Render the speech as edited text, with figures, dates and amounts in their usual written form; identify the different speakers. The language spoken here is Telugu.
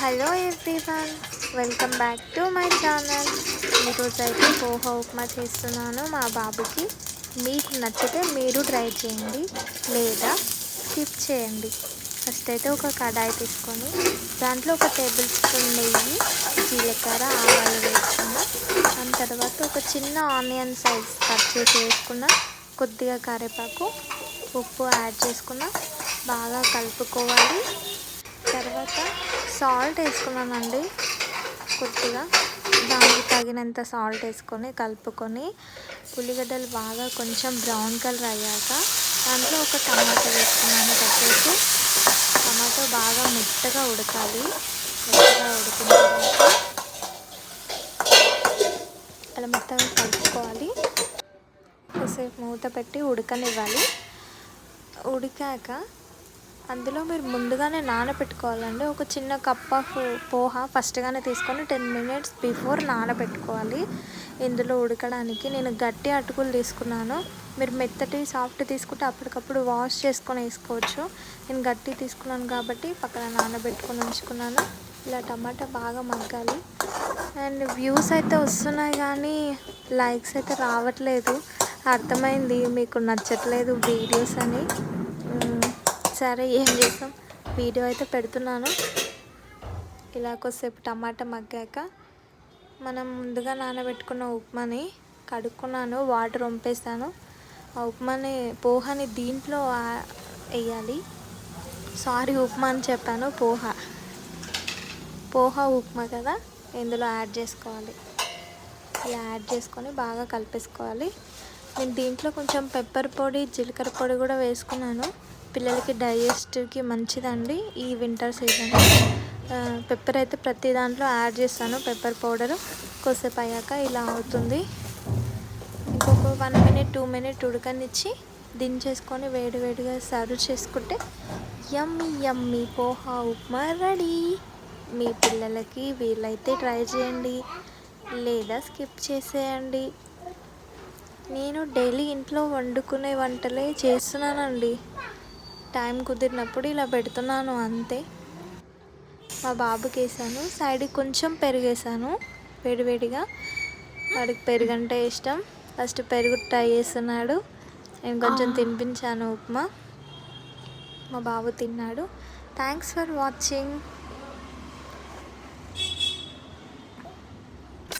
Speaker 1: Hello everyone, welcome back to my channel. ఈరోజు అయితే పోహా ఉప్మా చేస్తున్నాను మా బాబుకి. మీకు నచ్చితే మీరు ట్రై చేయండి, లేదా స్కిప్ చేయండి. ఫస్ట్ అయితే ఒక కడాయి తీసుకొని దాంట్లో ఒక టేబుల్ స్పూన్ నెయ్యి, జీలకర్ర, ఆవాలు వేసుకున్న. దాని తర్వాత ఒక చిన్న ఆనియన్ సైజ్ కట్ చేసి వేసుకున్న, కొద్దిగా కరివేపాకు, ఉప్పు యాడ్ చేసుకున్న, బాగా కలుపుకోవాలి. తర్వాత సాల్ట్ వేసుకున్నానండి, కొద్దిగా దానికి తగినంత సాల్ట్ వేసుకొని కలుపుకొని, ఉల్లిగడ్డలు బాగా కొంచెం బ్రౌన్ కలర్ అయ్యాక దాంట్లో ఒక టమాటో వేసుకున్నాను కట్ చేసి. టమాటో బాగా మెత్తగా ఉడకాలి. మెత్తగా ఉడికిన తర్వాత అలా మెత్తగా కలుపుకోవాలి. కొద్దిసేపు మూత పెట్టి ఉడకనివ్వాలి. ఉడికాక అందులో మీరు ముందుగానే నానబెట్టుకోవాలండి. ఒక చిన్న కప్ ఆఫ్ పోహా ఫస్ట్గానే తీసుకొని 10 minutes బిఫోర్ నానబెట్టుకోవాలి. ఇందులో ఉడకడానికి నేను గట్టి అటుకులు తీసుకున్నాను. మీరు మెత్తటి సాఫ్ట్ తీసుకుంటే అప్పటికప్పుడు వాష్ చేసుకొని వేసుకోవచ్చు. నేను గట్టి తీసుకున్నాను కాబట్టి పక్కన నానబెట్టుకొని ఉంచుకున్నాను. ఇలా టమాటా బాగా మగ్గాలి. అండ్ వ్యూస్ అయితే వస్తున్నాయి కానీ లైక్స్ అయితే రావట్లేదు. అర్థమైంది మీకు నచ్చట్లేదు వీడియోస్ అని. సరే, ఏం చేస్తాం, వీడియో అయితే పెడుతున్నాను. ఇలా కొద్దిసేపు టమాటా మగ్గాక మనం ముందుగా నానబెట్టుకున్న ఉప్మాని కడుక్కున్నాను, వాటర్ వంపేస్తాను. ఆ ఉప్మాని పోహాని దీంట్లో వేయాలి. సారీ, ఉప్మా అని చెప్పాను, పోహా ఉప్మా కదా, ఇందులో యాడ్ చేసుకోవాలి. ఇలా యాడ్ చేసుకొని బాగా కలిపేసుకోవాలి. నేను దీంట్లో కొంచెం పెప్పర్ పొడి, జీలకర్ర పొడి కూడా వేసుకున్నాను. పిల్లలకి డైజెస్ట్కి మంచిదండి ఈ వింటర్ సీజన్. పెప్పర్ అయితే ప్రతి దాంట్లో యాడ్ చేస్తాను, పెప్పర్ పౌడరు. కొద్దిసేపు అయ్యాక ఇలా అవుతుంది. ఇంకొక 1 minute 2 minutes ఉడకనిచ్చి దించేసుకొని వేడివేడిగా సర్వ్ చేసుకుంటే యమ్మీ యమ్మీ పోహా ఉప్మా రెడీ. మీ పిల్లలకి వీలైతే ట్రై చేయండి, లేదా స్కిప్ చేసేయండి. నేను డైలీ ఇంట్లో వండుకునే వంటలే చేస్తున్నానండి. టైం కుదిరినప్పుడు ఇలా పెడుతున్నాను అంతే. మా బాబుకి వేసాను, సైడ్కి కొంచెం పెరిగేసాను వేడివేడిగా. వాడికి పెరుగంటే ఇష్టం. ఫస్ట్ పెరుగు ట్రై చేస్తున్నాడు. నేను కొంచెం తినిపించాను ఉప్మా. మా బాబు తిన్నాడు. Thanks for watching.